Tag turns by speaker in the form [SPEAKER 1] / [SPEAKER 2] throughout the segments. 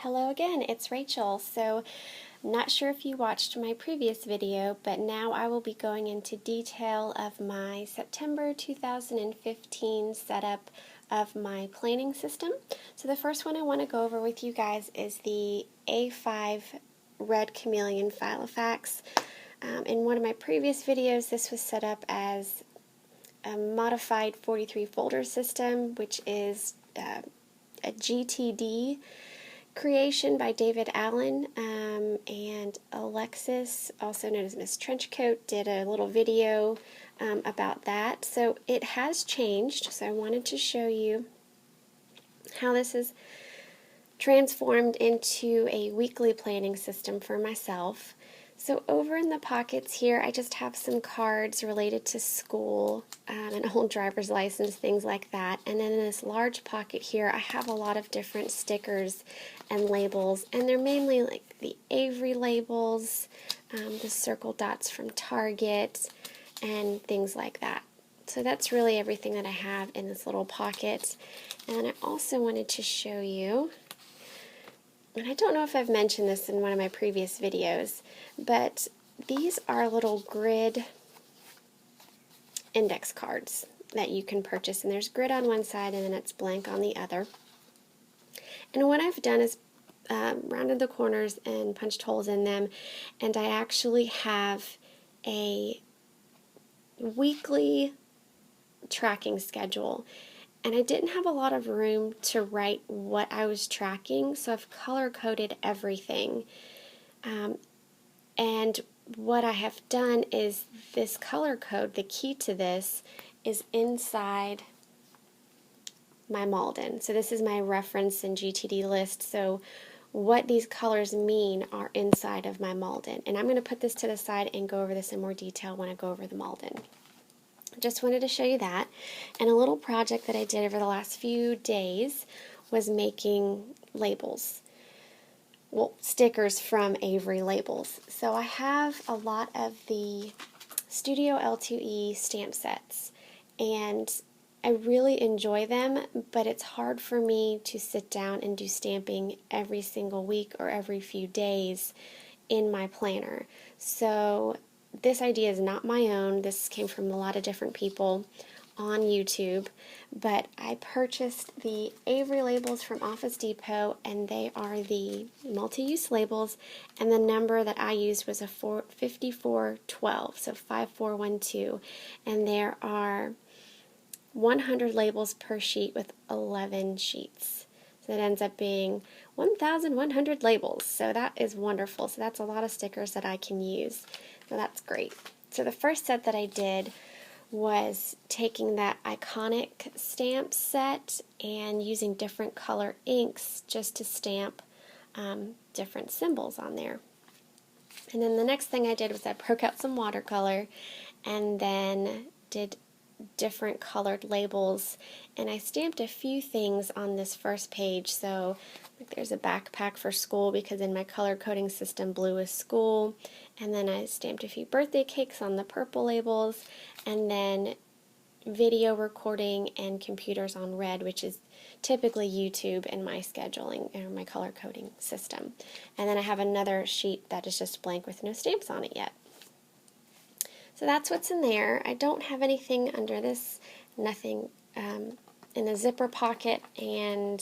[SPEAKER 1] Hello again, it's Rachel. So, not sure if you watched my previous video, but now I will be going into detail of my September 2015 setup of my planning system. So the first one I want to go over with you guys is the A5 Red Chameleon Filofax. In one of my previous videos, this was set up as a modified 43 folder system, which is a GTD creation by David Allen, and Alexis, also known as Miss Trenchcoat, did a little video about that. So it has changed, so I wanted to show you how this is transformed into a weekly planning system for myself. So over in the pockets here, I just have some cards related to school, an old driver's license, things like that. And then in this large pocket here, I have a lot of different stickers and labels, and they're mainly like the Avery labels, the circle dots from Target, and things like that. So that's really everything that I have in this little pocket. And then I also wanted to show you, and I don't know if I've mentioned this in one of my previous videos, but these are little grid index cards that you can purchase, and there's grid on one side and then it's blank on the other. And what I've done is rounded the corners and punched holes in them, and I actually have a weekly tracking schedule. And I didn't have a lot of room to write what I was tracking, so I've color-coded everything. And what I have done is this color code, the key to this, is inside my Malden. So this is my reference and GTD list, so what these colors mean are inside of my Malden. And I'm going to put this to the side and go over this in more detail when I go over the Malden. Just wanted to show you that. And a little project that I did over the last few days was making labels. Well, stickers from Avery labels. So I have a lot of the Studio L2E stamp sets, and I really enjoy them, but it's hard for me to sit down and do stamping every single week or every few days in my planner. So this idea is not my own. This came from a lot of different people on YouTube, but I purchased the Avery labels from Office Depot, and they are the multi-use labels, and the number that I used was a 5412, so 5412, and there are 100 labels per sheet with 11 sheets. So that ends up being 1,100 labels, so that is wonderful. So that's a lot of stickers that I can use. So that's great. So the first set that I did was taking that iconic stamp set and using different color inks just to stamp different symbols on there. And then the next thing I did was I broke out some watercolor and then did different colored labels, and I stamped a few things on this first page. So there's a backpack for school, because in my color coding system blue is school, and then I stamped a few birthday cakes on the purple labels, and then video recording and computers on red, which is typically YouTube in my scheduling or my color coding system. And then I have another sheet that is just blank with no stamps on it yet. So that's what's in there. I don't have anything under this, nothing in the zipper pocket, and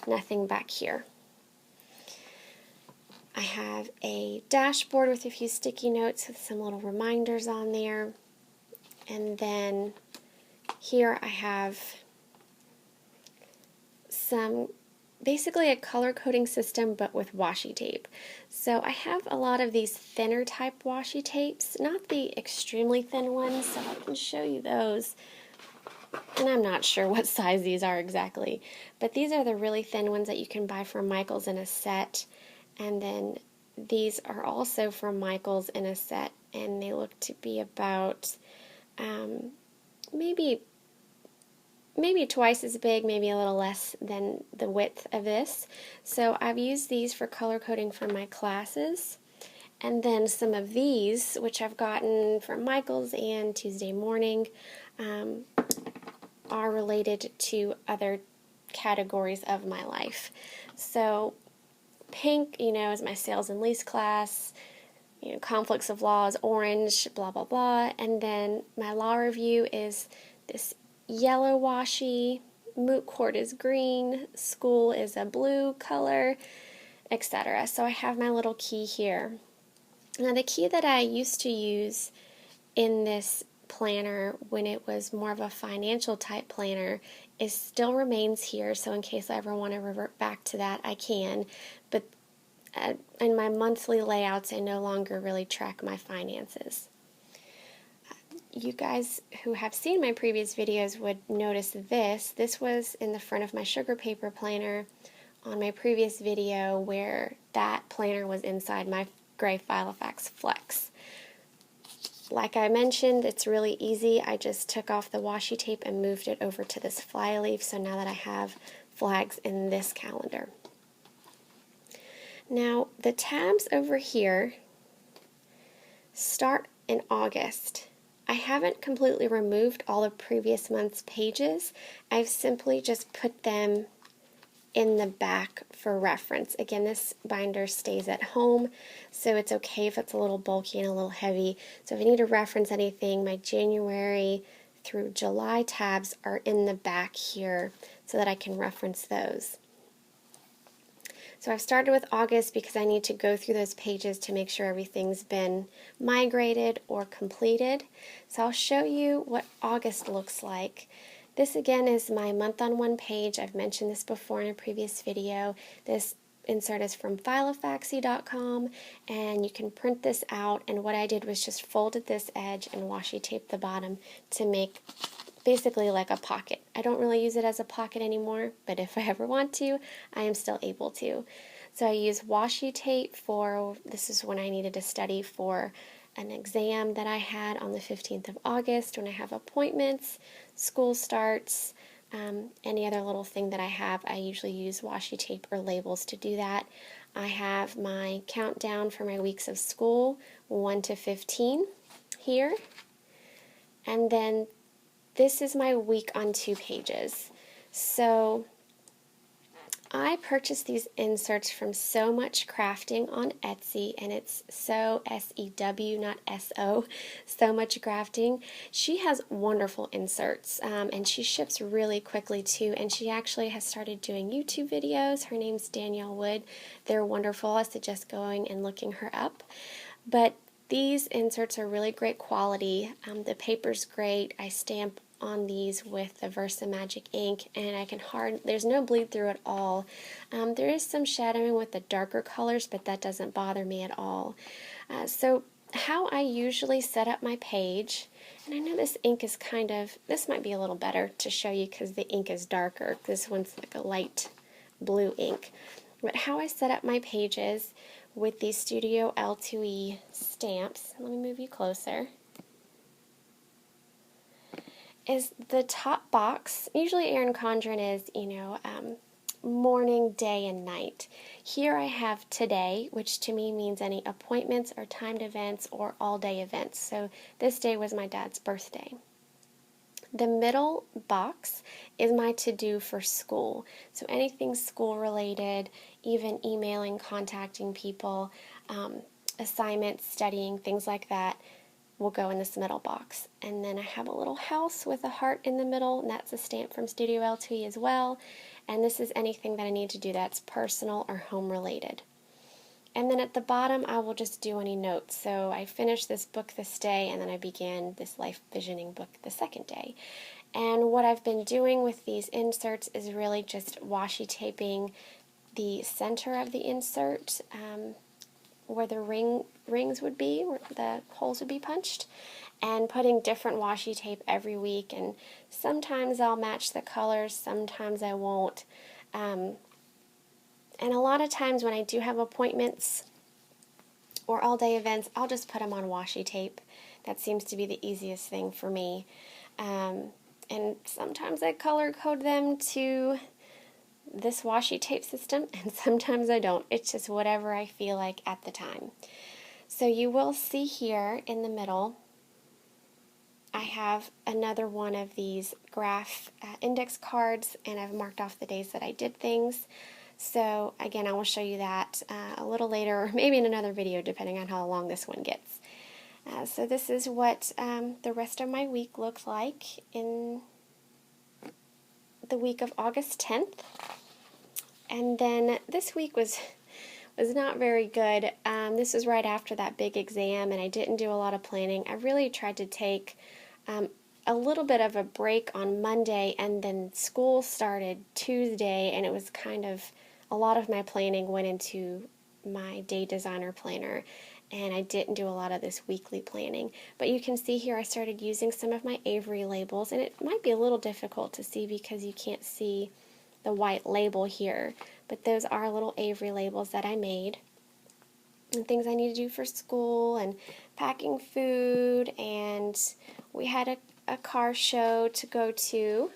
[SPEAKER 1] nothing back here. I have a dashboard with a few sticky notes with some little reminders on there. And then here I have basically a color coding system, but with washi tape. So I have a lot of these thinner type washi tapes, not the extremely thin ones, so I can show you those. And I'm not sure what size these are exactly, but these are the really thin ones that you can buy from Michael's in a set. And then these are also from Michael's in a set, and they look to be about maybe twice as big, maybe a little less than the width of this. So I've used these for color coding for my classes. And then some of these, which I've gotten from Michael's and Tuesday Morning, are related to other categories of my life. So pink, is my sales and lease class. Conflicts of law is orange, blah, blah, blah. And then my law review is this yellow washi, moot court is green, school is a blue color, etc. So I have my little key here. Now the key that I used to use in this planner when it was more of a financial type planner still remains here, so in case I ever want to revert back to that, I can. But in my monthly layouts, I no longer really track my finances. You guys who have seen my previous videos would notice this. This was in the front of my sugar paper planner on my previous video, where that planner was inside my gray Filofax Flex. Like I mentioned, it's really easy. I just took off the washi tape and moved it over to this flyleaf, so now that I have flags in this calendar. Now, the tabs over here start in August. I haven't completely removed all the previous month's pages. I've simply just put them in the back for reference. Again, this binder stays at home, so it's okay if it's a little bulky and a little heavy. So if I need to reference anything, my January through July tabs are in the back here so that I can reference those. So I've started with August because I need to go through those pages to make sure everything's been migrated or completed. So I'll show you what August looks like. This again is my month-on-one page. I've mentioned this before in a previous video. This insert is from filofaxy.com, and you can print this out, and what I did was just folded this edge and washi taped the bottom to make basically like a pocket. I don't really use it as a pocket anymore, but if I ever want to, I am still able to. So I use washi tape for, this is when I needed to study for an exam that I had on the 15th of August, when I have appointments, school starts, any other little thing that I have, I usually use washi tape or labels to do that. I have my countdown for my weeks of school, 1 to 15 here, and then this is my week on 2 pages. So I purchased these inserts from So Much Crafting on Etsy, and it's So, S-E-W, not S-O, So Much Crafting. She has wonderful inserts, and she ships really quickly too, and she actually has started doing YouTube videos. Her name's Danielle Wood. They're wonderful. I suggest going and looking her up. But these inserts are really great quality. The paper's great. I stamp on these with the Versa Magic ink, and I can there's no bleed through at all. There is some shadowing with the darker colors, but that doesn't bother me at all. So how I usually set up my page, and I know this ink is this might be a little better to show you because the ink is darker. This one's like a light blue ink. But how I set up my pages with these Studio L2E stamps, let me move you closer, is the top box. Usually Erin Condren is, morning, day, and night. Here I have today, which to me means any appointments or timed events or all-day events. So this day was my dad's birthday. The middle box is my to-do for school. So anything school-related, even emailing, contacting people, assignments, studying, things like that, will go in this middle box. And then I have a little house with a heart in the middle, and that's a stamp from Studio L2E as well. And this is anything that I need to do that's personal or home related. And then at the bottom, I will just do any notes. So I finished this book this day, and then I began this life visioning book the second day. And what I've been doing with these inserts is really just washi taping the center of the insert, where the rings would be, where the holes would be punched, and putting different washi tape every week. And sometimes I'll match the colors, sometimes I won't. And a lot of times when I do have appointments or all-day events, I'll just put them on washi tape. That seems to be the easiest thing for me. And sometimes I color code them to this washi tape system, and sometimes I don't. It's just whatever I feel like at the time. So you will see here in the middle, I have another one of these graph index cards, and I've marked off the days that I did things. So again, I will show you that a little later, or maybe in another video, depending on how long this one gets. So this is what the rest of my week looked like in the week of August 10th. And then this week was not very good. This was right after that big exam, and I didn't do a lot of planning. I really tried to take a little bit of a break on Monday, and then school started Tuesday, and it was kind of a lot of my planning went into my day designer planner, and I didn't do a lot of this weekly planning. But you can see here I started using some of my Avery labels, and it might be a little difficult to see because you can't see the white label here, but those are little Avery labels that I made, and things I need to do for school and packing food, and we had a car show to go to.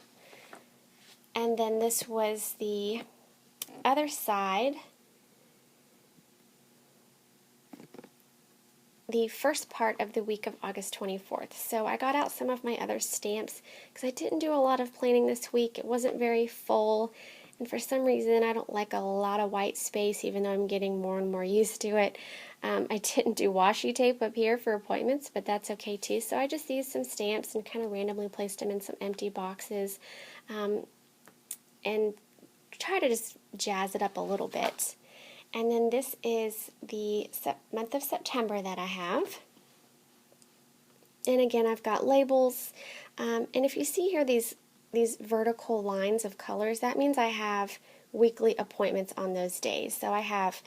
[SPEAKER 1] And then this was the other side, the first part of the week of August 24th. So I got out some of my other stamps because I didn't do a lot of planning this week. It wasn't very full, and for some reason I don't like a lot of white space, even though I'm getting more and more used to it. I didn't do washi tape up here for appointments, but that's okay too. So I just used some stamps and kind of randomly placed them in some empty boxes, and try to just jazz it up a little bit. And then this is the month of September that I have. And again, I've got labels. And if you see here these vertical lines of colors, that means I have weekly appointments on those days. So I have,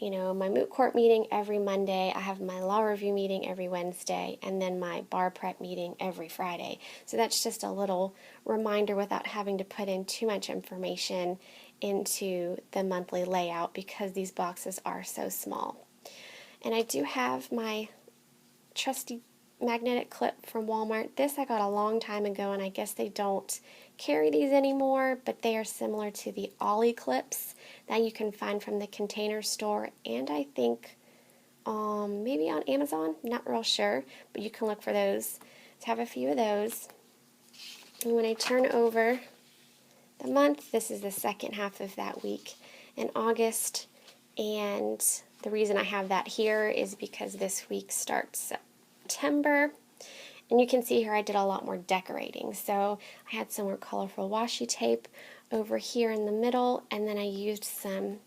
[SPEAKER 1] my moot court meeting every Monday. I have my law review meeting every Wednesday, and then my bar prep meeting every Friday. So that's just a little reminder without having to put in too much information into the monthly layout because these boxes are so small. And I do have my trusty magnetic clip from Walmart. This I got a long time ago, and I guess they don't carry these anymore, but they are similar to the Ollie clips that you can find from the Container Store, and I think maybe on Amazon, not real sure, but you can look for those. So I have a few of those. And when I turn over the month, this is the second half of that week in August, and the reason I have that here is because this week starts September, and you can see here I did a lot more decorating. So I had some more colorful washi tape over here in the middle, and then I used some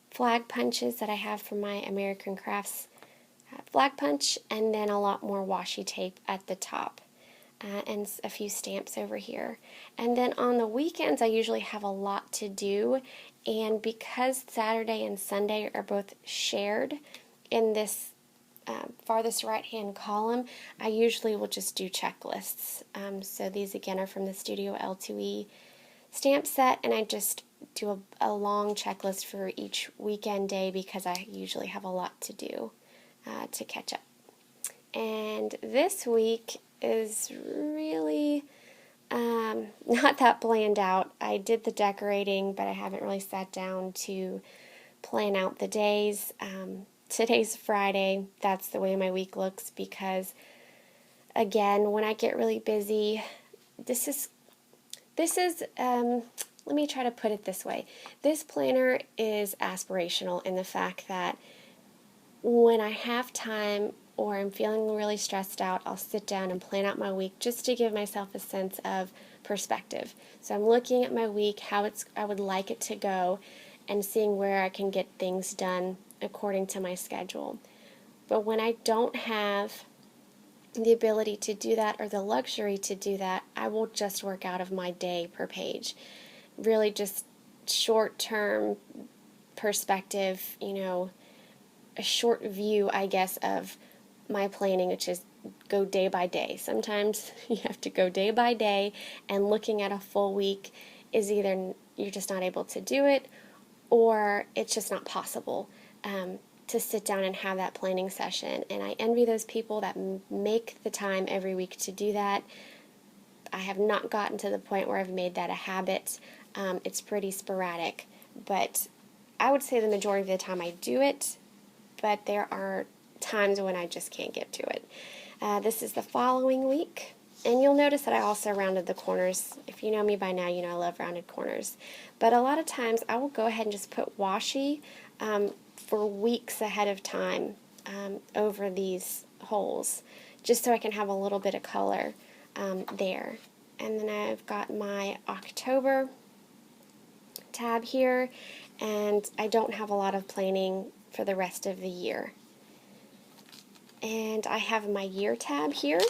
[SPEAKER 1] flag punches that I have from my American Crafts flag punch, and then a lot more washi tape at the top. And a few stamps over here. And then on the weekends I usually have a lot to do, and because Saturday and Sunday are both shared in this farthest right hand column, I usually will just do checklists. So these again are from the Studio L2E stamp set, and I just do a long checklist for each weekend day because I usually have a lot to do to catch up. And this week is really not that planned out. I did the decorating, but I haven't really sat down to plan out the days. Today's Friday. That's the way my week looks because, again, when I get really busy, this is let me try to put it this way. This planner is aspirational in the fact that when I have time or I'm feeling really stressed out, I'll sit down and plan out my week just to give myself a sense of perspective. So I'm looking at my week, how I would like it to go, and seeing where I can get things done according to my schedule. But when I don't have the ability to do that or the luxury to do that, I will just work out of my day per page. Really just short-term perspective, a short view, I guess, of my planning, which is go day by day. Sometimes you have to go day by day, and looking at a full week is either you're just not able to do it, or it's just not possible to sit down and have that planning session. And I envy those people that make the time every week to do that. I have not gotten to the point where I've made that a habit. It's pretty sporadic, but I would say the majority of the time I do it, but there are times when I just can't get to it. This is the following week. And you'll notice that I also rounded the corners. If you know me by now, you know I love rounded corners. But a lot of times I will go ahead and just put washi for weeks ahead of time over these holes, just so I can have a little bit of color there. And then I've got my October tab here, and I don't have a lot of planing for the rest of the year. And I have my year tab here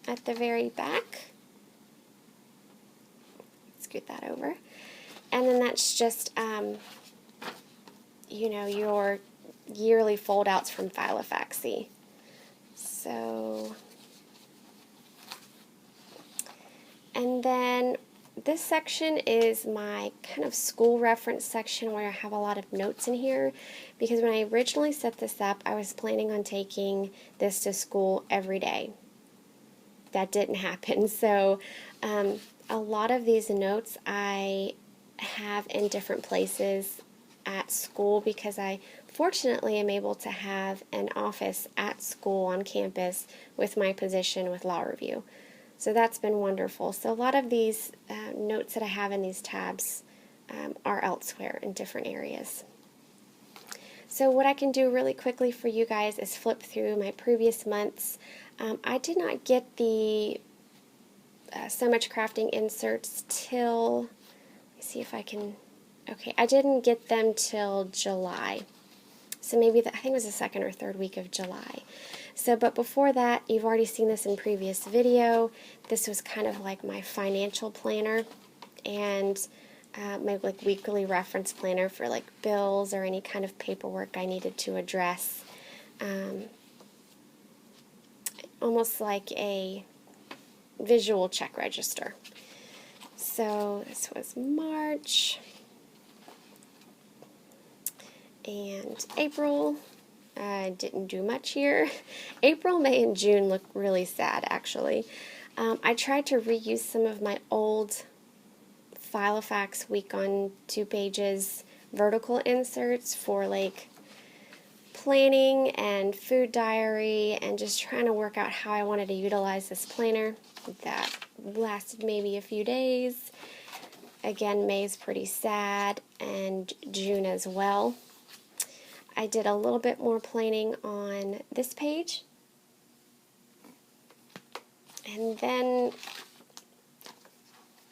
[SPEAKER 1] at the very back. Scoot that over. And then that's just, you know, your yearly fold-outs from Filofax. So, and then this section is my kind of school reference section where I have a lot of notes in here, because when I originally set this up, I was planning on taking this to school every day. That didn't happen, so a lot of these notes I have in different places at school, because I fortunately am able to have an office at school on campus with my position with Law Review. So that's been wonderful. So a lot of these notes that I have in these tabs are elsewhere in different areas. So what I can do really quickly for you guys is flip through my previous months. I did not get the So Much Crafting inserts till, let me see if I can, okay, I didn't get them till July. So maybe, I think it was the second or third week of July. So, but before that, you've already seen this in previous video. This was kind of like my financial planner and my like weekly reference planner for like bills or any kind of paperwork I needed to address. Almost like a visual check register. So this was March and April. I didn't do much here. April, May, and June look really sad, actually. I tried to reuse some of my old Filofax week on 2 pages vertical inserts for like planning and food diary and just trying to work out how I wanted to utilize this planner. That lasted maybe a few days. Again, May's pretty sad, and June as well. I did a little bit more planning on this page, and then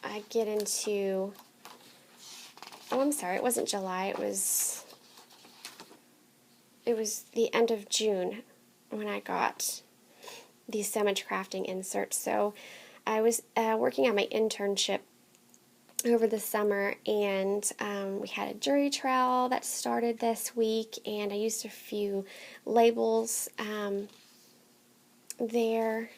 [SPEAKER 1] I get into, oh, I'm sorry, it wasn't July, it was the end of June when I got these So Much Crafting inserts. So I was working at my internship over the summer, and we had a jury trial that started this week, and I used a few labels there.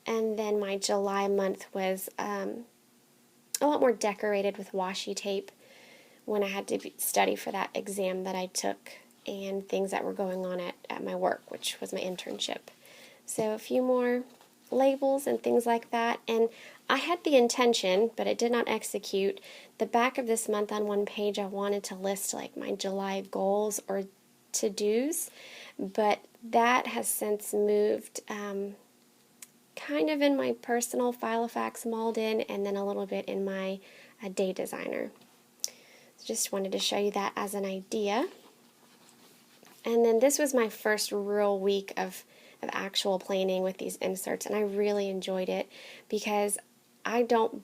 [SPEAKER 1] And then my July month was a lot more decorated with washi tape when I had to study for that exam that I took and things that were going on at my work, which was my internship. So a few more labels and things like that. And I had the intention, but I did not execute. The back of this month on one page, I wanted to list like my July goals or to-dos, but that has since moved kind of in my personal Filofax Malden and then a little bit in my Day Designer. Just wanted to show you that as an idea. And then this was my first real week of actual planning with these inserts, and I really enjoyed it because I don't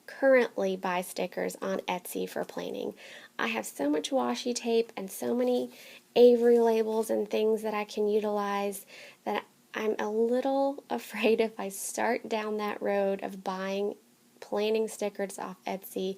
[SPEAKER 1] currently buy stickers on Etsy for planning. I have so much washi tape and so many Avery labels and things that I can utilize that I'm a little afraid if I start down that road of buying planning stickers off Etsy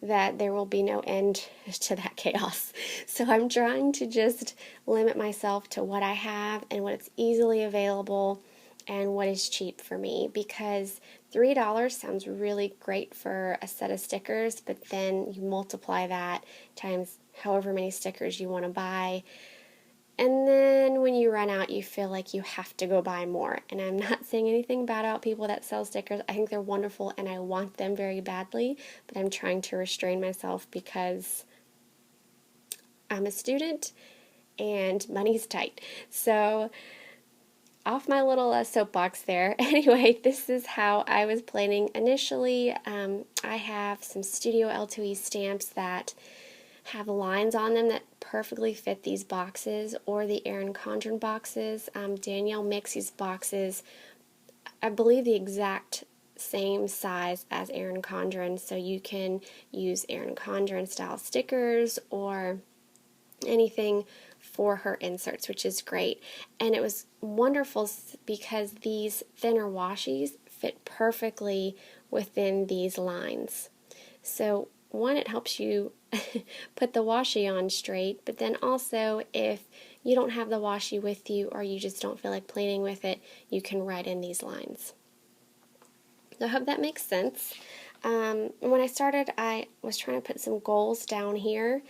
[SPEAKER 1] that there will be no end to that chaos. So I'm trying to just limit myself to what I have and what is easily available and what is cheap for me, because $3 sounds really great for a set of stickers, but then you multiply that times however many stickers you want to buy, and then when you run out, you feel like you have to go buy more. And I'm not saying anything bad about people that sell stickers. I think they're wonderful and I want them very badly, but I'm trying to restrain myself because I'm a student and money's tight. So off my little soapbox there. Anyway, this is how I was planning initially. I have some Studio L2E stamps that have lines on them that perfectly fit these boxes, or the Erin Condren boxes. Danielle makes these boxes, I believe, the exact same size as Erin Condren, so you can use Erin Condren style stickers or anything for her inserts, which is great. And it was wonderful because these thinner washies fit perfectly within these lines. So one, it helps you put the washi on straight, but then also if you don't have the washi with you or you just don't feel like planing with it, you can write in these lines. So I hope that makes sense. When I started, I was trying to put some goals down here,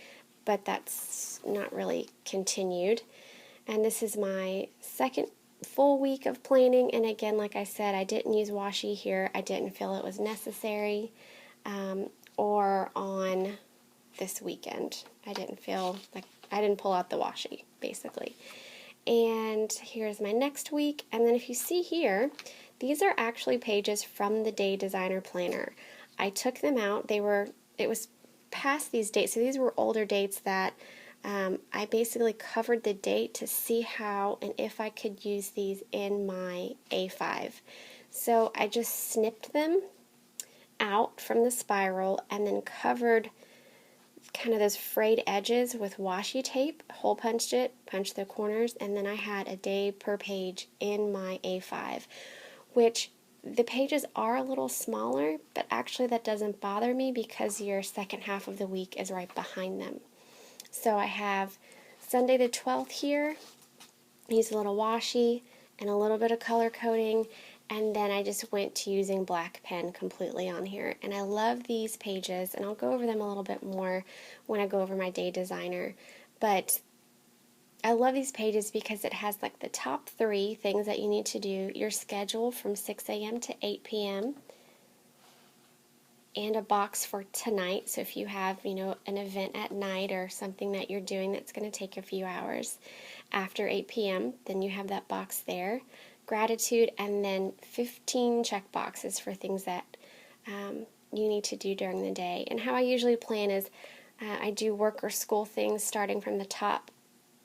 [SPEAKER 1] but that's not really continued. And this is my second full week of planning, and again, like I said, I didn't use washi here. I didn't feel it was necessary, or on this weekend. I didn't feel like I didn't pull out the washi, basically. And here's my next week, and then if you see here, these are actually pages from the Day Designer Planner. I took them out. It was past these dates, so these were older dates that I basically covered the date to see how and if I could use these in my A5. So I just snipped them out from the spiral and then covered kind of those frayed edges with washi tape, hole punched it, punched the corners, and then I had a day per page in my A5, which the pages are a little smaller, but actually that doesn't bother me because your second half of the week is right behind them. So I have Sunday the 12th here, use a little washi and a little bit of color coding, and then I just went to using black pen completely on here. And I love these pages, and I'll go over them a little bit more when I go over my Day Designer. But I love these pages because it has like the top 3 things that you need to do, your schedule from 6 a.m. to 8 p.m., and a box for tonight. So if you have, an event at night or something that you're doing that's going to take a few hours after 8 p.m., then you have that box there. Gratitude, and then 15 check boxes for things that you need to do during the day. And how I usually plan is I do work or school things starting from the top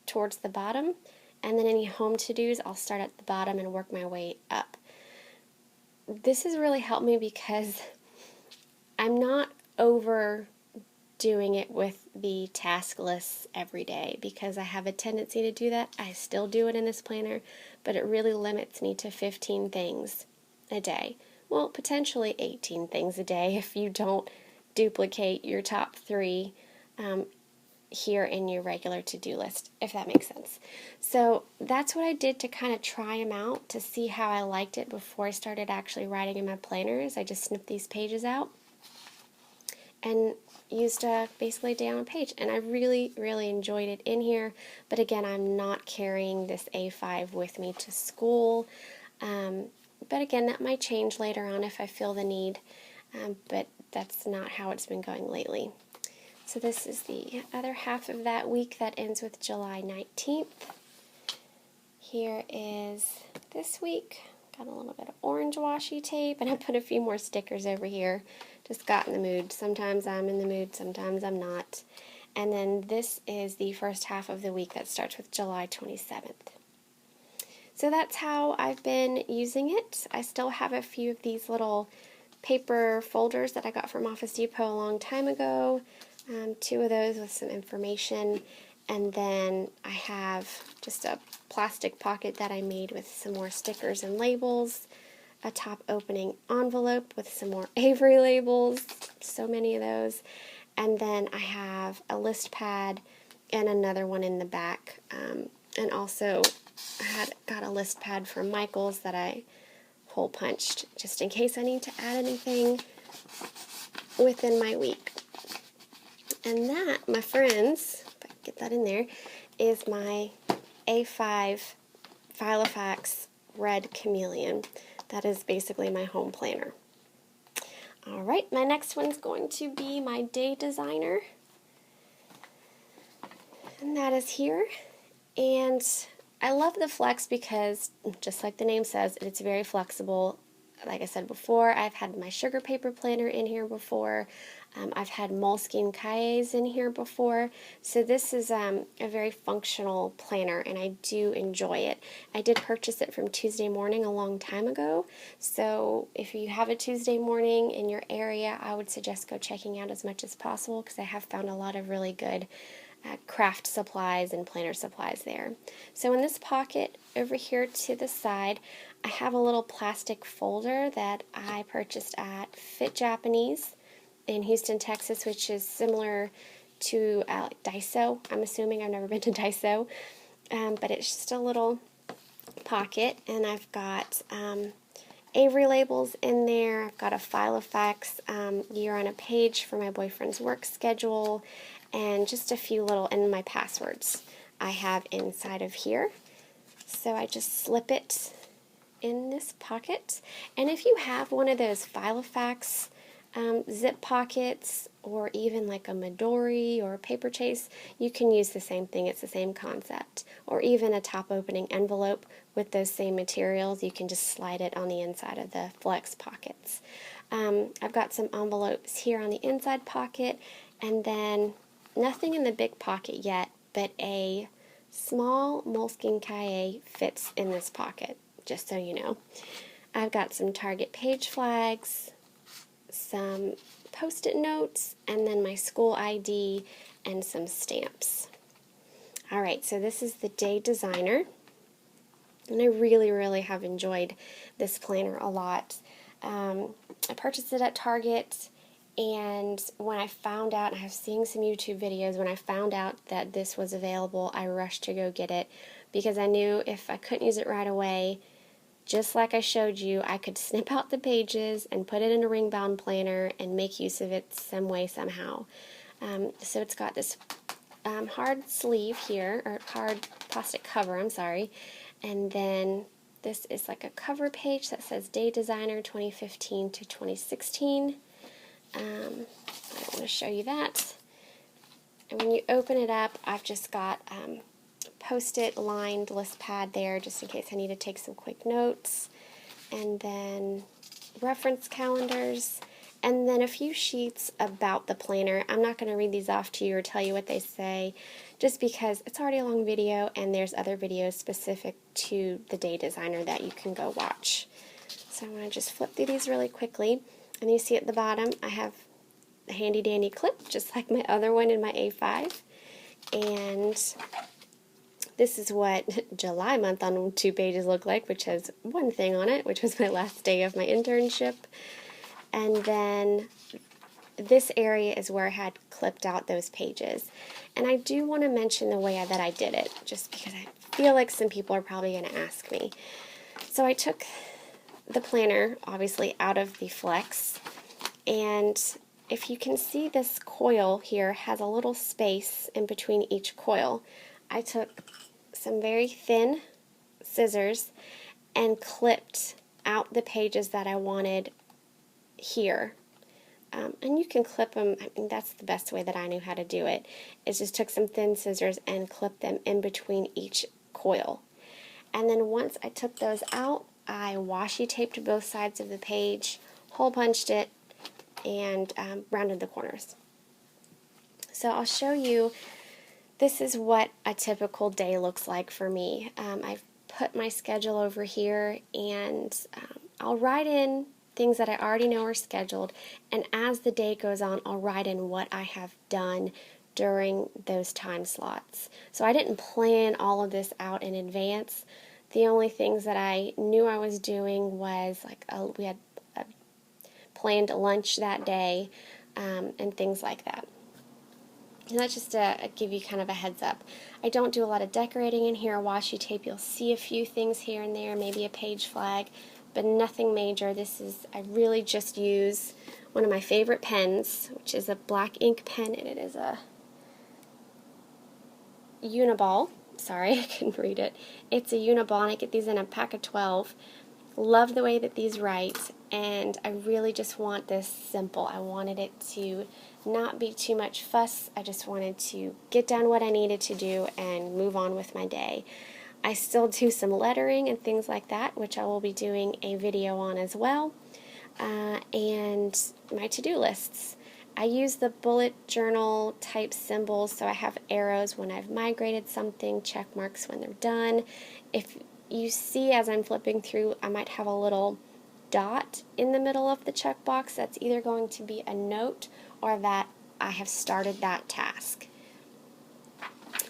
[SPEAKER 1] towards the bottom, and then any home to-dos I'll start at the bottom and work my way up. This has really helped me because I'm not overdoing it with the task lists every day, because I have a tendency to do that. I still do it in this planner, but it really limits me to 15 things a day. Well, potentially 18 things a day if you don't duplicate your top 3 here in your regular to-do list, if that makes sense. So that's what I did to kind of try them out to see how I liked it before I started actually writing in my planners. I just snipped these pages out and used basically a day on a page, and I really, really enjoyed it in here. But again, I'm not carrying this A5 with me to school, but again, that might change later on if I feel the need, but that's not how it's been going lately. So this is the other half of that week that ends with July 19th. Here is this week. Got a little bit of orange washi tape, and I put a few more stickers over here. Just got in the mood. Sometimes I'm in the mood, sometimes I'm not. And then this is the first half of the week that starts with July 27th. So that's how I've been using it. I still have a few of these little paper folders that I got from Office Depot a long time ago. 2 of those with some information. And then I have just a plastic pocket that I made with some more stickers and labels, a top opening envelope with some more Avery labels, so many of those, and then I have a list pad and another one in the back, and also I got a list pad from Michael's that I hole punched just in case I need to add anything within my week. And that, my friends, if I can get that in there, is my A5 Filofax Red Chameleon. That is basically my home planner. Alright, my next one's going to be my Day Designer. And that is here. And I love the Flex because, just like the name says, it's very flexible. Like I said before, I've had my sugar paper planner in here before. I've had Moleskine Cahiers in here before. So this is a very functional planner, and I do enjoy it. I did purchase it from Tuesday Morning a long time ago. So if you have a Tuesday Morning in your area, I would suggest go checking out as much as possible because I have found a lot of really good craft supplies and planner supplies there. So in this pocket over here to the side, I have a little plastic folder that I purchased at Fit Japanese in Houston, Texas, which is similar to Daiso. I'm assuming. I've never been to Daiso, but it's just a little pocket, and I've got Avery labels in there. I've got a Filofax year on a page for my boyfriend's work schedule, and just a few little, and my passwords I have inside of here. So I just slip it in this pocket. And if you have one of those Filofax zip pockets, or even like a Midori or a paper chase, you can use the same thing. It's the same concept. Or even a top opening envelope with those same materials. You can just slide it on the inside of the Flex pockets. I've got some envelopes here on the inside pocket, and then nothing in the big pocket yet, but a small Moleskine Cahier fits in this pocket, just so you know. I've got some Target page flags, some Post-it notes, and then my school ID and some stamps. Alright, so this is the Day Designer, and I really have enjoyed this planner a lot. I purchased it at Target, and when I found out, I was seeing some YouTube videos, when I found out that this was available, I rushed to go get it because I knew if I couldn't use it right away, just like I showed you, I could snip out the pages and put it in a ring-bound planner and make use of it some way, somehow. So it's got this hard sleeve here, or hard plastic cover, I'm sorry, and then this is like a cover page that says Day Designer 2015 to 2016. I want to show you that. And when you open it up, I've just got Post-it lined list pad there just in case I need to take some quick notes, and then reference calendars, and then a few sheets about the planner. I'm not going to read these off to you or tell you what they say, just because it's already a long video and there's other videos specific to the Day Designer that you can go watch. So I'm going to just flip through these really quickly, and you see at the bottom I have a handy dandy clip just like my other one in my A5, and this is what July month on 2 pages look like, which has one thing on it, which was my last day of my internship. And then this area is where I had clipped out those pages. And I do want to mention the way that I did it, just because I feel like some people are probably going to ask me. So I took the planner, obviously, out of the Flex, and if you can see, this coil here has a little space in between each coil. I took some very thin scissors and clipped out the pages that I wanted here. And you can clip them, I mean, that's the best way that I knew how to do it, is just took some thin scissors and clipped them in between each coil. And then once I took those out, I washi taped both sides of the page, hole punched it, and rounded the corners. So I'll show you. This is what a typical day looks like for me. I've put my schedule over here, and I'll write in things that I already know are scheduled, and as the day goes on, I'll write in what I have done during those time slots. So I didn't plan all of this out in advance. The only things that I knew I was doing was like we had a planned lunch that day, and things like that. And that's just to give you kind of a heads up. I don't do a lot of decorating in here. Washi tape, you'll see a few things here and there, maybe a page flag, but nothing major. I really just use one of my favorite pens, which is a black ink pen, and it is a Uniball. Sorry, I couldn't read it. It's a Uniball, and I get these in a pack of 12. Love the way that these write, and I really just want this simple. I wanted it to not be too much fuss. I just wanted to get done what I needed to do and move on with my day. I still do some lettering and things like that, which I will be doing a video on as well, and my to-do lists. I use the bullet journal type symbols, so I have arrows when I've migrated something, check marks when they're done. If you see as I'm flipping through, I might have a little dot in the middle of the checkbox. That's either going to be a note or that I have started that task.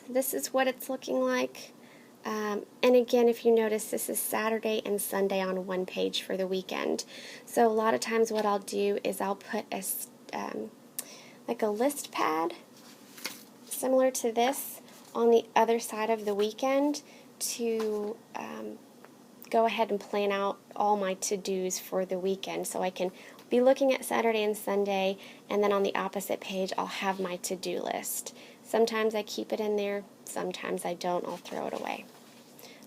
[SPEAKER 1] This is what it's looking like. And again, if you notice, this is Saturday and Sunday on one page for the weekend. So a lot of times what I'll do is I'll put a like a list pad similar to this on the other side of the weekend to go ahead and plan out all my to-dos for the weekend. So I can be looking at Saturday and Sunday, and then on the opposite page I'll have my to-do list. Sometimes I keep it in there, sometimes I don't, I'll throw it away.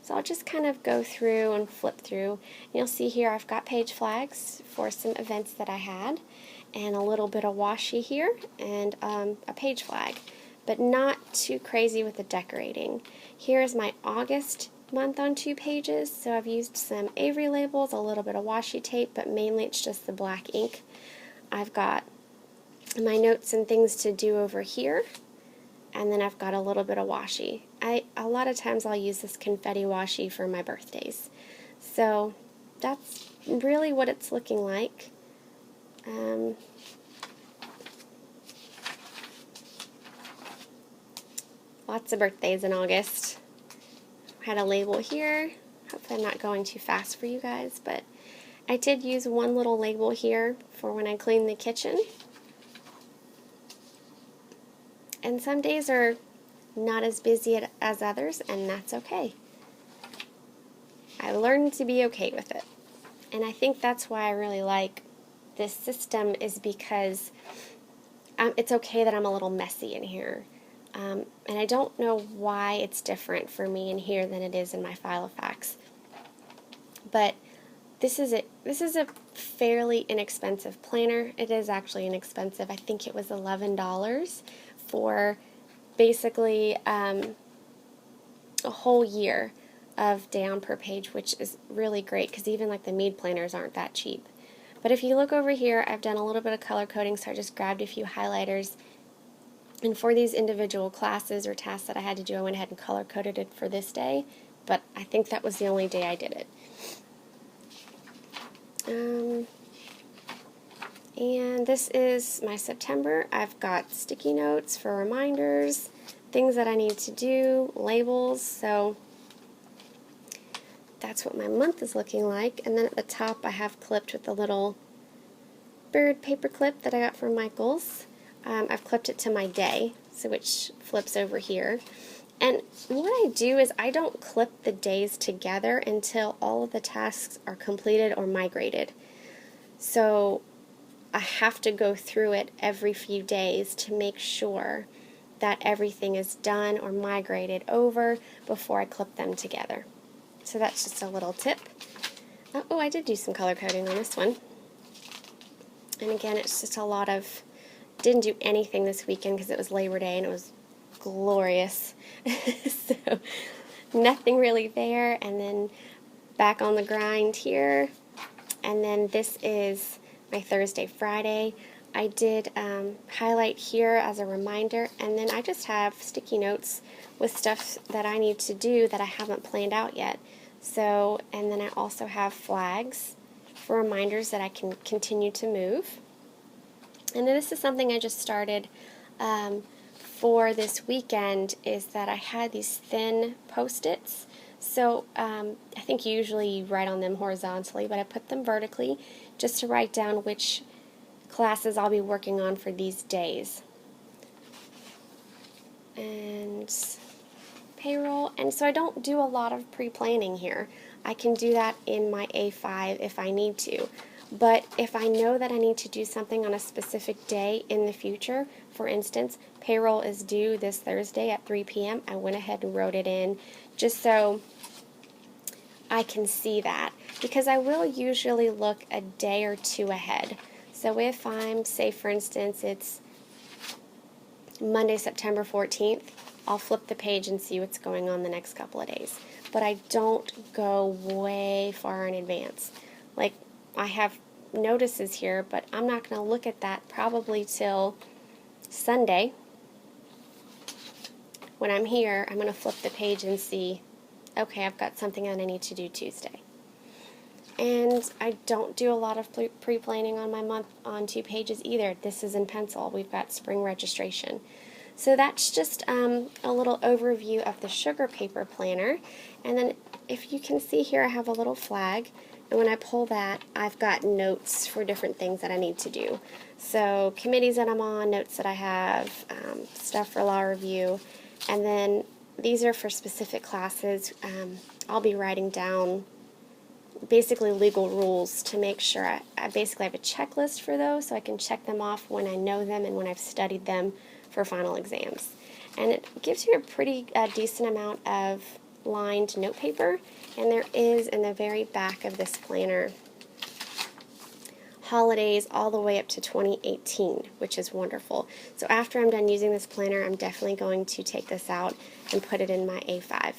[SPEAKER 1] So I'll just kind of go through and flip through. And you'll see here I've got page flags for some events that I had, and a little bit of washi here, and a page flag, but not too crazy with the decorating. Here's my August month on 2 pages, so I've used some Avery labels, a little bit of washi tape, but mainly it's just the black ink. I've got my notes and things to do over here, and then I've got a little bit of washi. A lot of times I'll use this confetti washi for my birthdays. So that's really what it's looking like. Lots of birthdays in August. Had a label here. Hopefully I'm not going too fast for you guys, but I did use one little label here for when I clean the kitchen. And some days are not as busy as others, and that's okay. I learned to be okay with it. And I think that's why I really like this system, is because it's okay that I'm a little messy in here. And I don't know why it's different for me in here than it is in my Filofax. But this is a fairly inexpensive planner. It is actually inexpensive. I think it was $11 for basically a whole year of down per page, which is really great because even like the Mead planners aren't that cheap. But if you look over here, I've done a little bit of color coding, so I just grabbed a few highlighters. And for these individual classes or tasks that I had to do, I went ahead and color coded it for this day, but I think that was the only day I did it. And this is my September. I've got sticky notes for reminders, things that I need to do, labels, so that's what my month is looking like. And then at the top I have clipped with a little bird paper clip that I got from Michael's. I've clipped it to my day, so which flips over here. And what I do is I don't clip the days together until all of the tasks are completed or migrated. So I have to go through it every few days to make sure that everything is done or migrated over before I clip them together. So that's just a little tip. Oh, I did do some color coding on this one. And again, it's just a lot of, didn't do anything this weekend because it was Labor Day and it was glorious. So nothing really there, and then back on the grind here. And then this is my Thursday, Friday. I did highlight here as a reminder, and then I just have sticky notes with stuff that I need to do that I haven't planned out yet. So, and then I also have flags for reminders that I can continue to move. And then this is something I just started for this weekend, is that I had these thin Post-its. So I think usually you write on them horizontally, but I put them vertically just to write down which classes I'll be working on for these days. And payroll. And so I don't do a lot of pre-planning here. I can do that in my A5 if I need to. But if I know that I need to do something on a specific day in the future, for instance, payroll is due this Thursday at 3 p.m., I went ahead and wrote it in just so I can see that. Because I will usually look a day or two ahead. So if I'm, say for instance, it's Monday, September 14th, I'll flip the page and see what's going on the next couple of days. But I don't go way far in advance. Like, I have notices here, but I'm not going to look at that probably till Sunday. When I'm here, I'm going to flip the page and see, okay, I've got something that I need to do Tuesday. And I don't do a lot of pre-planning on my month on 2 pages either. This is in pencil. We've got spring registration. So that's just a little overview of the sugar paper planner. And then if you can see here, I have a little flag. And when I pull that, I've got notes for different things that I need to do. So committees that I'm on, notes that I have, stuff for law review. And then these are for specific classes. I'll be writing down basically legal rules to make sure I basically have a checklist for those so I can check them off when I know them and when I've studied them for final exams. And it gives you a pretty decent amount of lined note paper, and there is in the very back of this planner holidays all the way up to 2018, which is wonderful. So after I'm done using this planner, I'm definitely going to take this out and put it in my A5.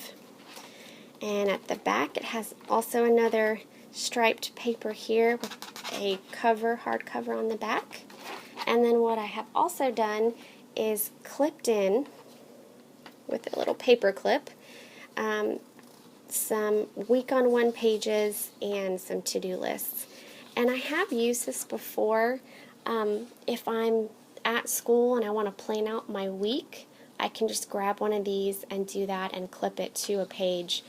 [SPEAKER 1] And at the back, it has also another striped paper here with a cover, hard cover on the back. And then what I have also done is clipped in with a little paper clip some week-on-one pages and some to-do lists. And I have used this before. If I'm at school and I want to plan out my week, I can just grab one of these and do that and clip it to a page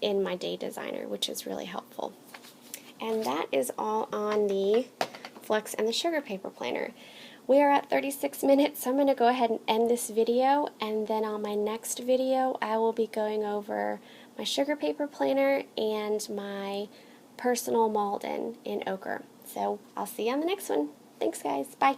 [SPEAKER 1] in my day designer, which is really helpful. And that is all on the Flex and the Sugar Paper Planner. We are at 36 minutes, so I'm going to go ahead and end this video, and then on my next video I will be going over my Sugar Paper Planner and my personal Malden in ochre. So I'll see you on the next one. Thanks guys, bye.